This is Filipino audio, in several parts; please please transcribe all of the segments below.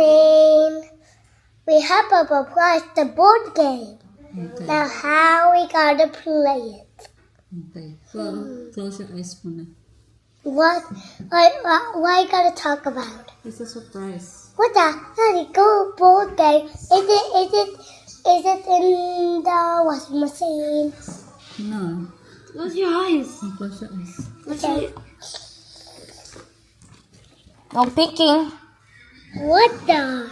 morning. We have a surprise the board game. Okay. Now how we gotta play it? Okay. So, close your eyes muna. What? Why you gotta talk about? It's a surprise. What the? Honey, go board game. Is it in the washing machine? No. Close your eyes. Close your eyes. Okay. No picking. What the?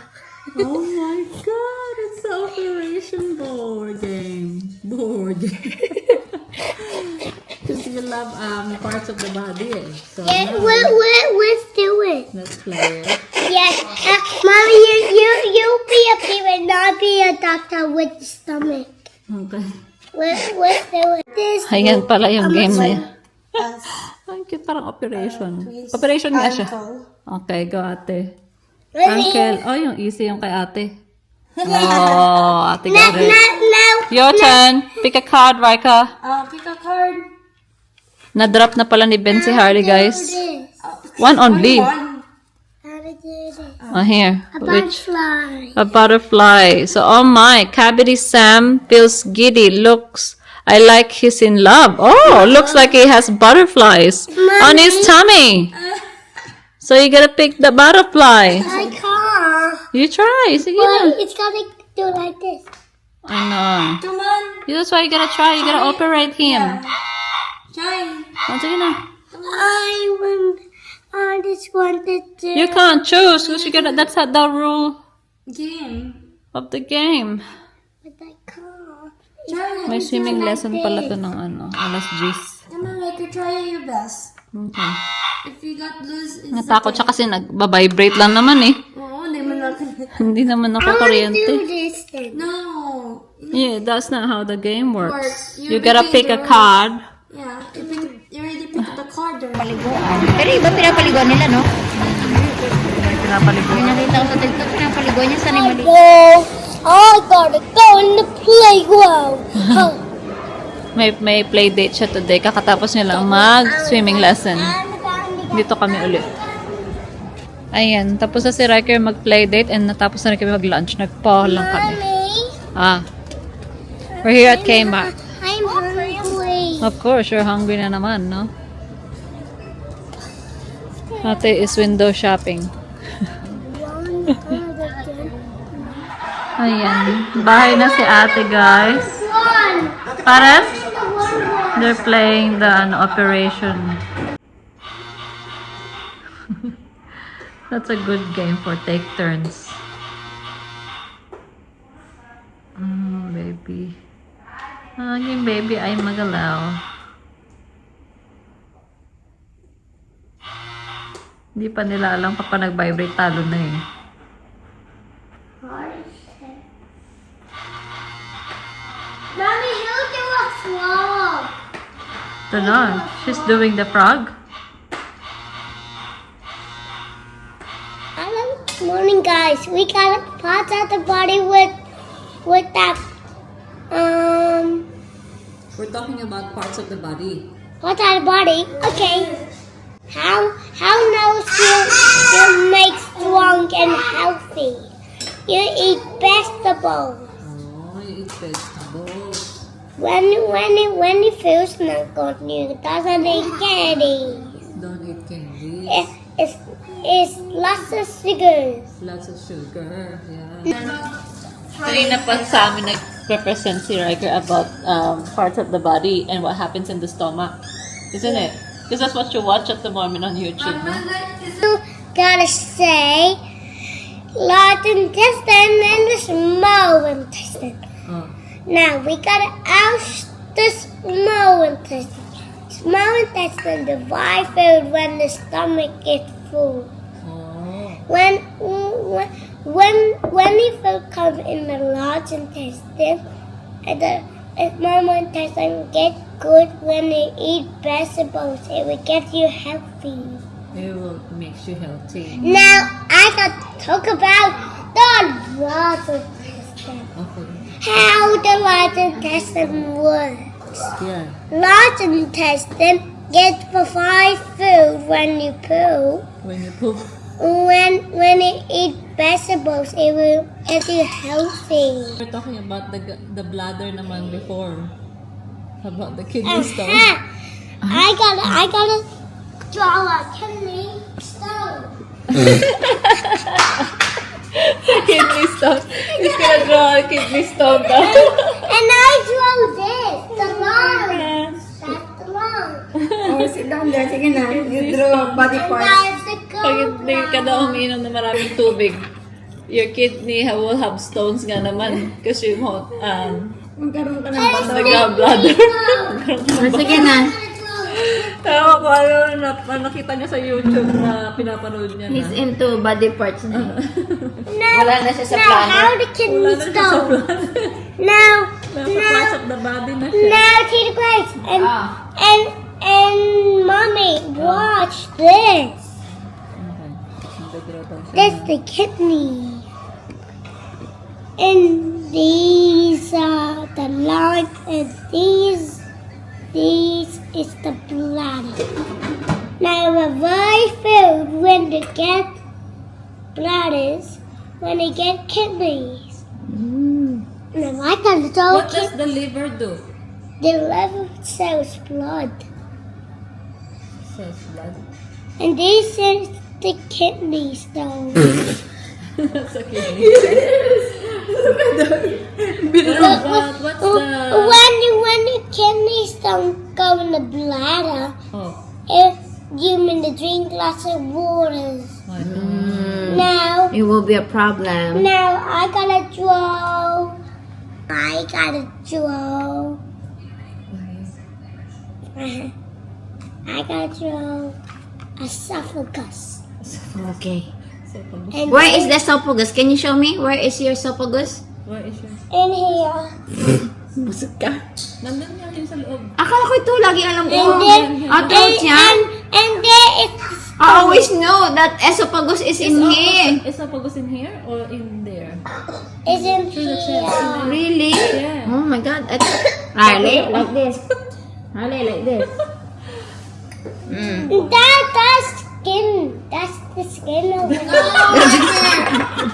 Oh my god, it's the Operation Board Game. Board game. Because you love parts of the body. Eh? So Yeah, now, let's do it. let's play it. Yes, Mommy, you be a parent, not be a doctor with the stomach. Okay. Let's do it. This. Ayan pala yung game na yan. Ang cute, parang operation. Operation nga siya. Okay, go ate. Uncle. Oh, yung easy yung kay ate. Oh, ate got it. Now. Your turn. Pick a card, Rika. Pick a card. Na-drop na pala ni Ben si Harley, guys. This. One only. One. How to do this? Oh, here. A Which? butterfly. A butterfly. So, oh my. Cavity Sam feels giddy. Looks. I like he's in love. Oh, looks like he has butterflies on his tummy. So, you gotta pick the butterfly. I can't. You try. Sige Well, na. it's gotta do like this. I know. Come on. That's why you gotta try. You gotta operate him. Try. Oh, sige na. I just wanted to. You can't choose because you gotta. That's the rule Game. of the game. But I can't. Try. May swimming lesson pala to ng alas 10. Come on, Riker. Try your best. Okay. If you got loose, it's Natakot siya kasi nagbabibrate lang naman eh. Oo, hindi mo na. Hindi naman I want to do nakakuryente. this then. No. Yeah, that's not how the game works. You You gotta pick a the- card. Yeah. You already picked the card already. Paliguan. Pero iba pinapaliguan nila, no? Yung nakita ko sa TikTok, pinapaliguan niya sa animali. I gotta go in the playground. May play date siya today. Kakatapos niya lang mag-swimming lesson. Dito kami ulit. Ayan, tapos na si Riker mag-play date and natapos na rin kami mag-lunch. Nagpa lang kami. Mommy, We're here at Kmart. I'm hungry. Of course, you're hungry na naman, no? Ate is window shopping. Ayan, bahay na si ate, guys. Pares? They're playing the operation. That's a good game for take turns. Baby. Yung baby ay magalaw. Hindi pa nila alam pa nag-vibrate, talo na eh. Mommy, you do a frog. Don't know. She's doing the frog. Morning, guys. We got parts of the body with that We're talking about parts of the body. parts of the body. Okay. How nose you make strong and healthy? You eat vegetables. Oh, you eat vegetables. When he feels not good, you doesn't eat candy. Don't eat candy. It's lots of sugars. Lots of sugar. Yeah. Kanina pa sa amin nag-represent si Riker about parts of the body and what happens in the stomach. Isn't it? Because that's what you watch at the moment on YouTube, no? You gotta say large intestine and the small intestine. Oh. Now we gotta ouch the small intestine. Small intestine divide food when the stomach gets full. Oh. When the food comes in the large intestine, and the small intestine get good when you eat vegetables. It will get you healthy. It will make you healthy. Now I got to talk about the large intestine. Okay. How the large intestine works. Yeah. Large intestine gets provide food when you poo. When you poop. When you eat vegetables, it will get you healthy. We're talking about the bladder naman before. About the kidney stone. I gotta draw a kidney stone. Kidney stone. He's gonna draw a kidney stone down. And I draw this, the lung. That's the lung. Oh, sit down there. Sige na. You draw body And parts. that's the Pag hindi ka daw umiinom ng maraming tubig, your kidney will have stones nga naman. Kasi mo, Magkaroon ka ng nag-bladder. Sige na. Tawa ko, nakita niya sa YouTube na pinapanood niya He's na. into body parts na. Now, Wala na siya sa now plano. how the kidney stone. Now, Nasa parts of the body na siya. now, Tita Grace, and Mommy, watch this. That's the kidney. And these are the lung, and these is the bladder. Now we're very filled when they get bladders, when they get kidneys. Now I can tell What does the liver do? the liver sells blood, Says blood. and this is the kidney stone. Sa kidney. But what's the... When the kidney stone go in the bladder, Oh. if you mean to drink lots of water. Now, It will be a problem. I gotta draw. I gotta draw. I gotta draw esophagus. Okay. And Where is the esophagus? Can you show me? Where is your esophagus? Where is your... in here? Busog ka. Nandun nga yun sa loob. Akala ko ito lagi alam ko. And then, Told ya. and there is I always know that esophagus is in here. Esophagus in here or in there? in here. Really? Yeah. Oh my god. Riley, like this. Riley, like this. That's skin. That's the skin over there.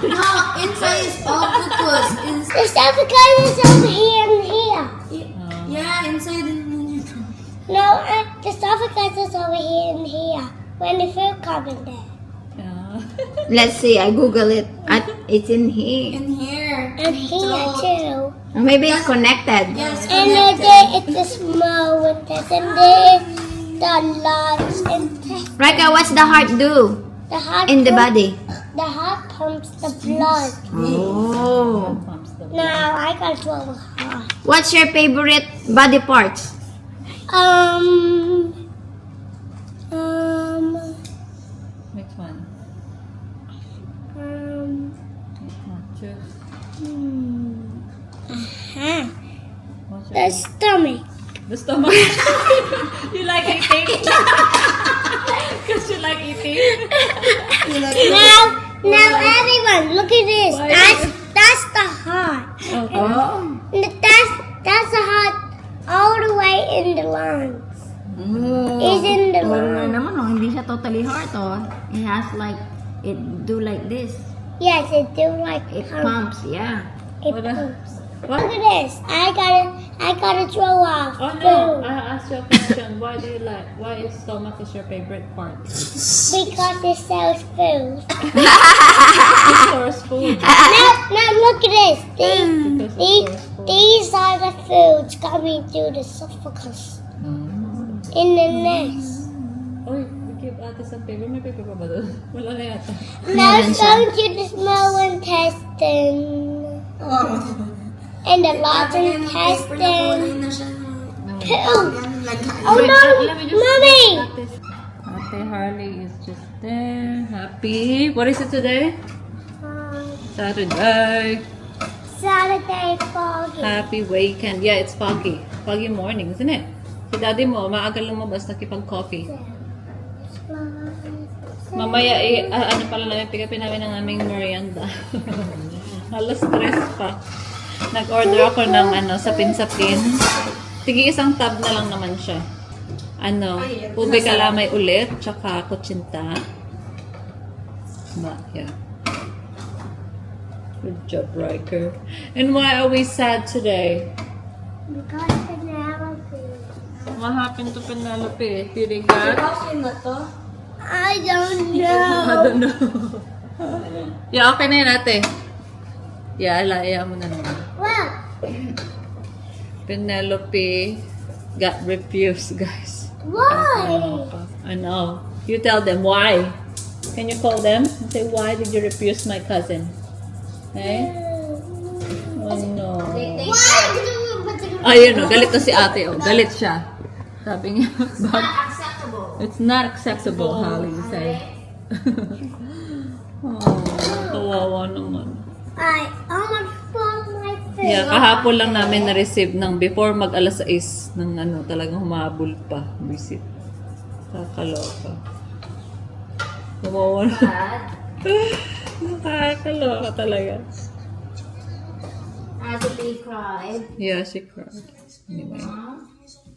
No, inside is octopus. The esophagus is over here and here. Yeah, inside in your throat. No, the esophagus is over here and here. When the food comes in there. Yeah. Let's see. I Google it. It's in here. In here. And here too. Maybe it's connected. Yes, And then there is the small intestine. And there is the large intestine. Rika, what's the heart do The heart in the pump- body? The heart pumps the blood. Oh. Pumps the... Now I got to a heart. What's your favorite body parts? Which one? Choose. What's your... The stomach. The stomach. You like eating? Because you like eating? Now everyone, look at this. Why? That's the heart. Okay. That's the heart all the way in the lungs. It's in the Wala lungs. naman, oh, hindi siya totally heart, oh. It has like, it do like this. Yes, it do like It pump. pumps, yeah. It What? pumps. What? Look at this. I gotta throw off Oh no, food I asked you a question. Why is stomach is your favorite part? because it sells food. It stores food. now look at this. Because it stores food. These are the foods coming through the esophagus in the nest. Oy, give ate some paper. May paper pa ba doon? Wala na yata. Now it's going to the small intestine and the large intestine. Poo. Oh no, mommy! Ate Harley is just there. Happy. What is it today? Saturday. Saturday foggy. Happy weekend. Yeah, it's foggy. Foggy morning, isn't it? Si daddy mo, maaga lumabas nakipag-coffee. Mamaya, ano pala namin, pick-upin namin ang aming merienda. Halos stress pa. Nag-order ako ng sapin-sapin. Sige, isang tab na lang naman siya. Ube kalamay ulit, tsaka kutsinta. Yeah. Good job, Riker. And why are we sad today? Because Penelope. What happened to Penelope? Did he get? I don't know. I don't know. Yeah, okay na yun, ate. Yeah, alaya mo na naman. Well, Penelope got refused, guys. why? I know. You tell them why. Can you call them and say, why did you refuse my cousin? Eh? Oh no. Why do you Ayun, no, galit na si ate. Oh, galit siya. Sabi niya, but Acceptable. it's not acceptable, Holly, you say. Oh, kawawa naman. I almost broke my face. Yeah, kahapon lang namin na-receive ng before mag alas 6 ng ano, talagang humabol pa. Visit. Nakakaloka. Kawawa na. Nakakaloka talaga. As a big cried. Yeah, she cried. Anyway.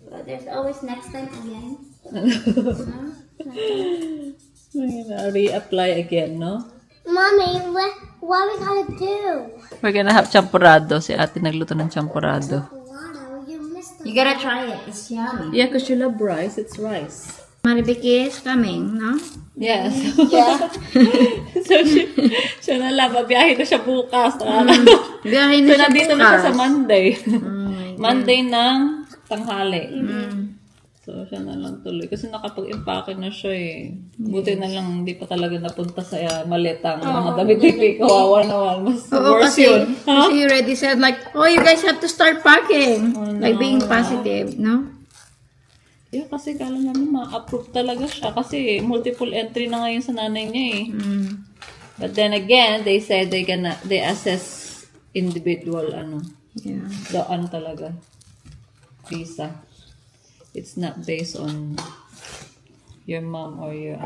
But there's always next time again. Reapply again, no? Mommy, what are we gonna do? We're gonna have champurrado. Si ate nagluto ng champurrado. Water, you missed the You gotta try it. It's yummy. Yeah, because you love rice. It's rice. Maribiki is coming, no? Yes. So, siya na lang. Mabiyahe na siya bukas. Biyahe So, na siya nandito na siya sa bukas. Monday. Mm, Monday ng tanghali. mm. So, siya na lang tuloy. Kasi nakapag-impake na siya eh. Buti na lang hindi pa talaga napunta sa maletang mga damit-tipi. Kawawa naman. Mas Oo, worse kasi, yun. Huh? kasi you already said like, oh, you guys have to start packing. Like being positive, no? Yeah, kasi kala namin ma-approve talaga siya. Kasi multiple entry na ngayon sa nanay niya eh. Mm. But then again, they said they assess individual Yeah. the talaga visa. It's not based on your mom or your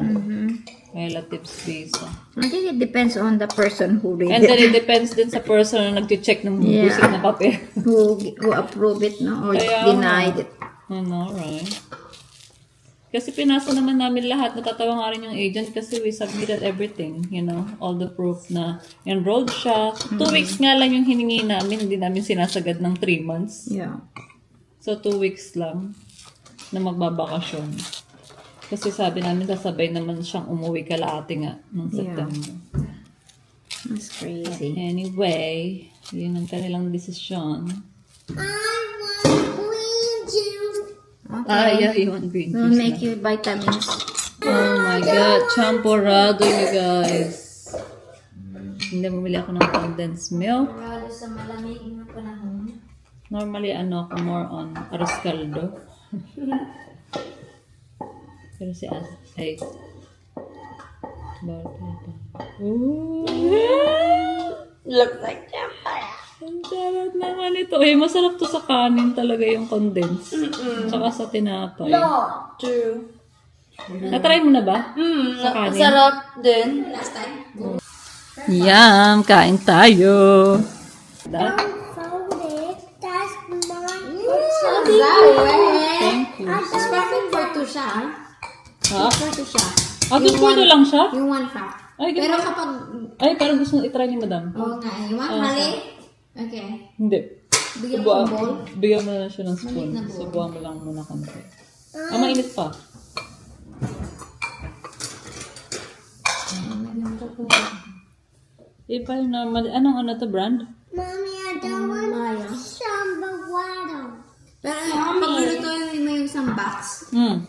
relatives visa. I think it depends on the person who read And then it, it depends din sa person na nag-check ng Yeah. busit na papel. who approve it, no? Or Kaya denied it. Ano, right? Kasi pinasa naman namin lahat. Natatawa nga rin yung agent kasi we submitted everything, you know, all the proof na enrolled siya. 2 weeks nga lang yung hiningi namin. Hindi namin sinasagad ng 3 months. Yeah. So, 2 weeks lang na magbabakasyon. Kasi sabi namin, sasabay naman siyang umuwi kalahati nga ng September. That's crazy. Anyway, yun ang kanilang desisyon. I want green juice. Okay. Yeah, you want green We'll juice make na. you vitamins. Oh my God, champurrado you guys. Hindi bumili ako ng condensed milk. Rado sa malamig na panahon. Normally, ako more on arroz caldo. Pero si ay, bawal pala ito. Look like vampire. Ang sarap naman ito. Eh, masarap to sa kanin talaga yung condensed. Tsaka sa tinapay. No, true. Na-try mo na ba? Sa kanin? Sarap din. Last time. Yum! Kain tayo! Don't fold it. That's mine. Thank you. It's perfect for two siya. Ha? For two siya. Good for ito lang siya? Yung one cup. Ay, Pero ganun. kapag, Ay, parang gusto itry ni madam. oo nga, you want mali? Okay. Hindi. Bigyan mo ng bowl. Bigyan mo na lang siya ng spoon. Maliit na bowl. Subuhan mo lang muna konti. Mainit pa. Iba yung normal. Anong to brand? Mommy, I don't want Maya. samba water. Pero pag nilutuin mo yung isang box, Hmm.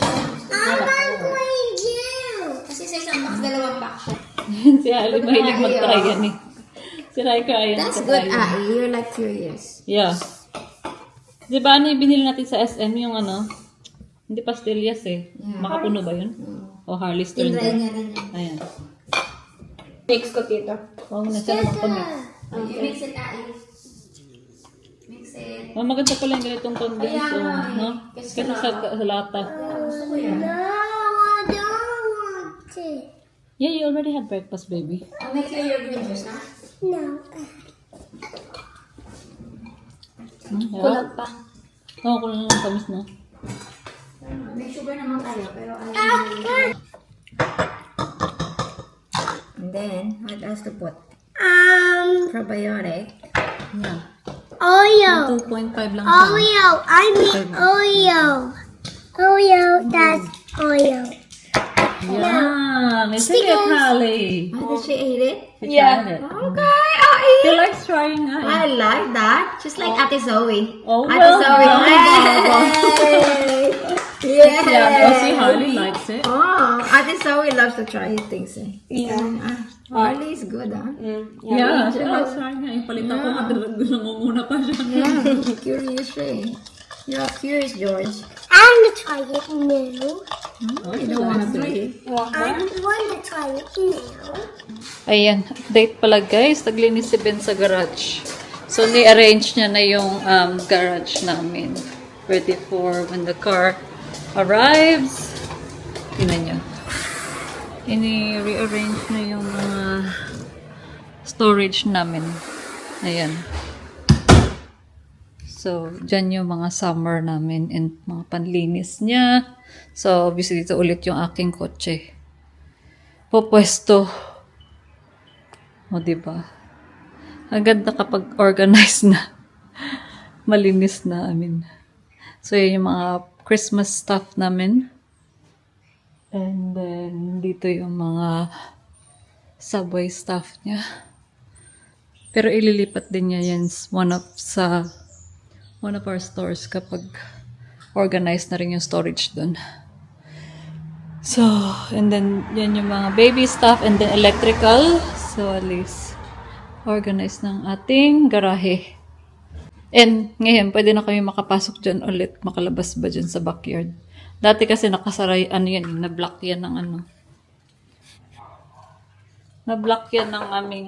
I want green juice. kasi sa isang box, dalawang box siya. Si Ali mahilig mag-try yan eh. Si Raika ayan. That's nagtatry good, yan. You're like curious. Yeah. Di ba yung binili natin sa SM yung hindi pastillas eh. Yeah. Makapuno ba yun? O Harley's Turn Tinry din? niya rin yan. Ayan. Mix ko tito. Huwag na siya naman kami. You mix it, Mix it. Maganda pala yung ganitong condense. Ayan, No? kasi Kasi sa lata. Gusto ko yan. No, I don't want it. Yeah, you already had breakfast, baby. I'll make you your green juice, ha? No. Kulang pa. Oo, kulang lang kamis na. May sugar naman tayo, pero And then, what else to put? Probiotic. Yeah. Oreo. 2.5 lang siya. Oreo. I mean Oreo. Oreo. That's Oreo. Yeah, Miss Holly. Oh, did she eat it? Yeah. It. Okay, I'll eat She it. likes trying it. I like that. Just like Ate Zoe. Oh, Ate well Zoe. done, Hey. Yeah, Yeah. oh, see, Harley likes it. Oh, Ate Zoe loves to try things. Eh. Harley is good, huh? Yeah, she likes trying it. Yung palit ako, nangunguna pa siya. Yeah, curious siya eh. You're curious, George. I'm gonna try it now. You don't want to try. I want to try it now. Ayan, update pala guys. Naglinis si Ben sa garage. So, ni-arrange niya na yung garage namin. Ready for when the car arrives. Tingnan niyo. Ini-rearrange na yung mga storage namin. Ayan. So, dyan yung mga summer namin and mga panlinis niya. So, obviously, dito ulit yung aking kotse. Pupwesto. O, diba? Ang ganda kapag organized na. Malinis na, So, yun yung mga Christmas stuff namin. And then, dito yung mga Subway stuff niya. Pero ililipat din niya yan one of our stores kapag organized na rin yung storage dun. So, and then, yan yung mga baby stuff and then electrical. So, at least, organized ng ating garahe. And, ngayon, pwede na kami makapasok dyan ulit. Makalabas ba dyan sa backyard? Dati kasi nakasaray, na-block yan ng na-block yan ng aming,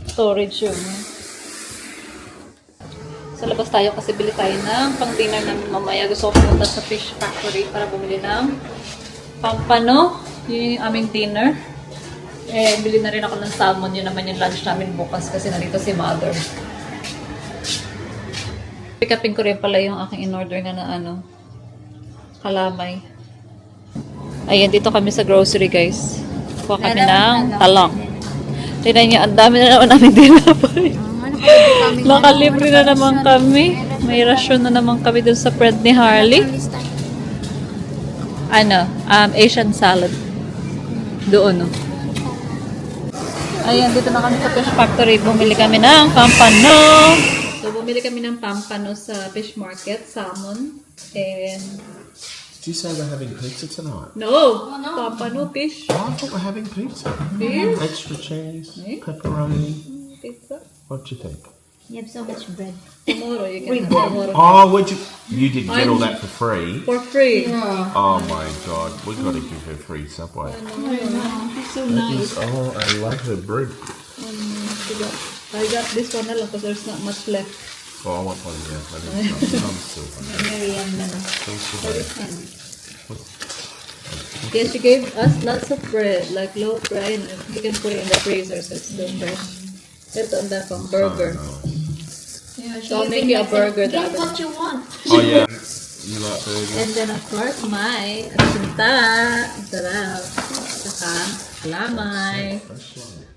storage room. Sa labas tayo kasi bili tayo ng pang-dinner namin mamaya. Gusto ko pumunta sa fish factory para bumili ng pampano. Yun yung aming dinner. Eh, bili na rin ako ng salmon. Yun naman yung lunch namin bukas kasi nandito si mother. Pick upin ko rin pala yung aking in-order nga na kalamay. Ayan, dito kami sa grocery guys. Kuha kami ng talong. Tignan niyo, ang dami na naman namin dinapay. Nakalibre na naman kami. May rasyon na naman kami dun sa friend ni Harley. Asian salad. Doon, no? Ayan, dito na kami sa fish factory. Bumili kami ng pampano. So, bumili kami ng pampano sa fish market. Salmon. And... Did you say we're having pizza tonight? No! Pampano fish. Oh, I thought we're having pizza. Fish. Extra cheese, Eh? pepperoni. Pizza. What do you think? You have so much bread. Tomorrow, you can have tomorrow. Oh, you didn't get all that for free? For free. Oh my God, we got to give her free Subway. She's so That nice. is, oh, I love her bread. I got this one na lang because there's not much left. Oh, I want one of I think I'm still hungry. Miriam na lang. Thanks for that. Yes, she gave us lots of bread, like loaf bread, and you can put it in the freezer so it's still fresh. Ito ang pang burger. So I'll make you a burger that Get what you want. Oh yeah, you like burgers? And then of course, my asinta. Sarap. Saka kalamay.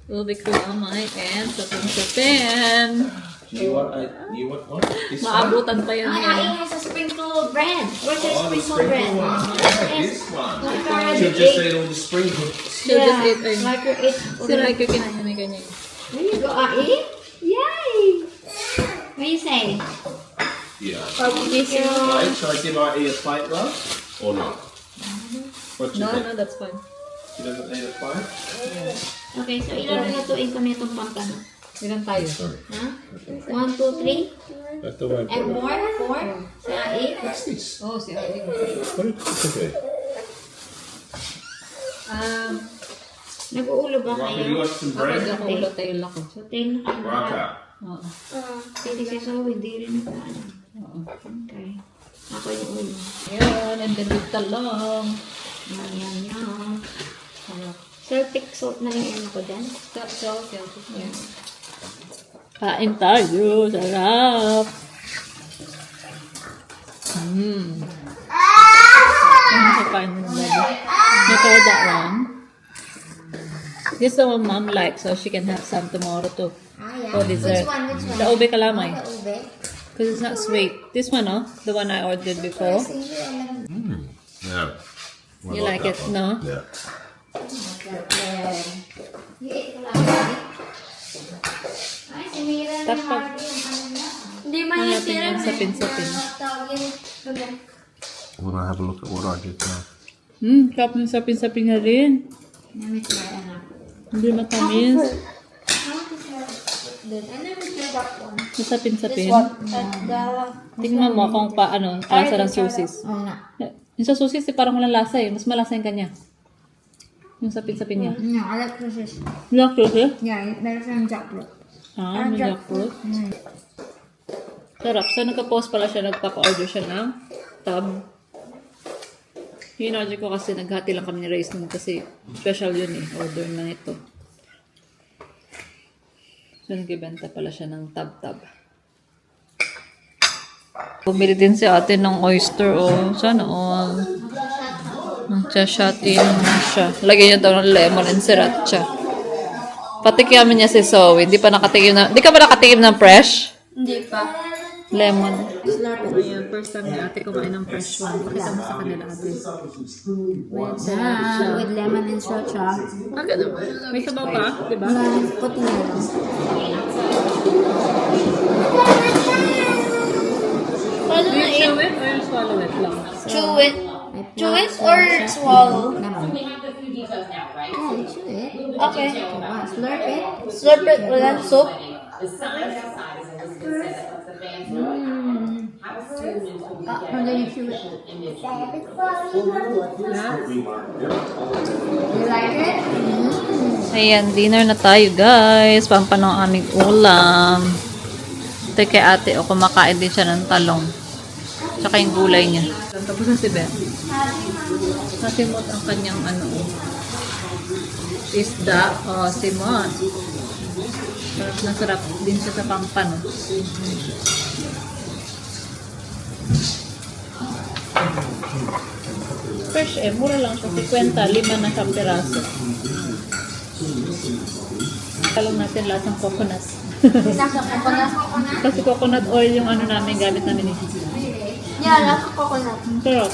Ubi kalamay and sapin-sapin. You want what? This Maabutan pa yan It yan. has a sprinkle bread. Where's your Oh, the sprinkle bread? sprinkle one. Yeah, this one. Like already She'll just ate. eat all the sprinkles. So just eat. Ay, Like you ate. sila like yung kinahin ganyan. There you go. Eat. Yay. What do you say? Yeah. This your... Right, should I give Artie a plate, love? Or not? What do you No, think? no, that's fine. She doesn't need a plate? Okay, so ilalulutuin ko na itong pampano. Ilan tayo? Huh? 1, 2, 3. That's the way. And more? 4? So, 8. What's this? Oh, si Aling. What did this do? Nag-uulo ba Right, you kayo? want some Kapag bread? ako ulo tayo lako. So, 10 na kayo. Right up. Oo. Kasi si Zoe, hindi rin nagkaano. Okay. Ako yung ulo. Ayan, and then with talong. Yan. Celtic salt na lang yung ako dyan. Stop, salt, yan. Kain tayo, sarap. Ano sa kain mo nila? You try that one? This is the one Mom likes, so she can have some tomorrow too. Ah, yeah. For dessert. Which one? Which one? The ube calamay. The ube. Because it's not sweet. This one, oh, the one I ordered before. Yeah. I You like that it, one. no? Yeah. You ate calamari? Ay, si Mira na Tapos, Harvey yung ano na. Hindi man yung hanapin tira. yung sapin-sapin. Tawag yun. When I have a look at what I did now. Kap ng sapin-sapin na rin. Namit na ano. Hindi matamis. Then, I never tried that one. Yung sapin-sapin. The... Tingnan mo kung paano, lasa ng sosis. Oo nga. Yung sa sosis, parang walang lasa eh. Mas malasa yung kanya. Yung sapin-sapin niya. No, I like this. Black sosis? Yeah, meron siyang jackfruit. Ah, may jackfruit. Sarap. So, nagka-post pala siya, nagpapa-order siya ng tub. Yung in-order ko kasi naghati lang kami ni Rice nun kasi special yun eh. Order na ito. So, nagbibenta pala siya ng tub-tub. Bumili din si ate ng oyster o sana all. Nag-shot in siya. Lagyan niya daw ng lemon and sriracha. Patikiamin niya si Zoe. Hindi pa nakatikim na... Hindi ka ba nakatikim ng fresh? Hindi pa. Lemon. Ayan, first time ni ate kumain ng fresh one. Pakita mo sa kanila ate. With lemon and sriracha. May sabaw pa, diba? Puti na lang. Paano Do na you chew it or you swallow it lang? Chew it. Chew it or swallow? Naman. Yeah, you chew it. Okay. Diba? Slurp it. Slurp it with that soup. And then you chew it. You like it? Ayan, dinner na tayo guys. Pampan ng aming ulam. Ito kay ate, o kumakain din siya ng talong. Tsaka yung gulay niya. Tapos na si Beth. Nasimot ang kanyang ano, isda. O, simot. Sarap na sarap din siya sa pampan. Oh. Fresh eh, mura lang siya. 50, 5 na siyang piraso. Talong natin lasang coconut. Nasa coconut. Kasi coconut oil yung ano namin, gamit namin eh. Yeah, nasa coconut. Sarap.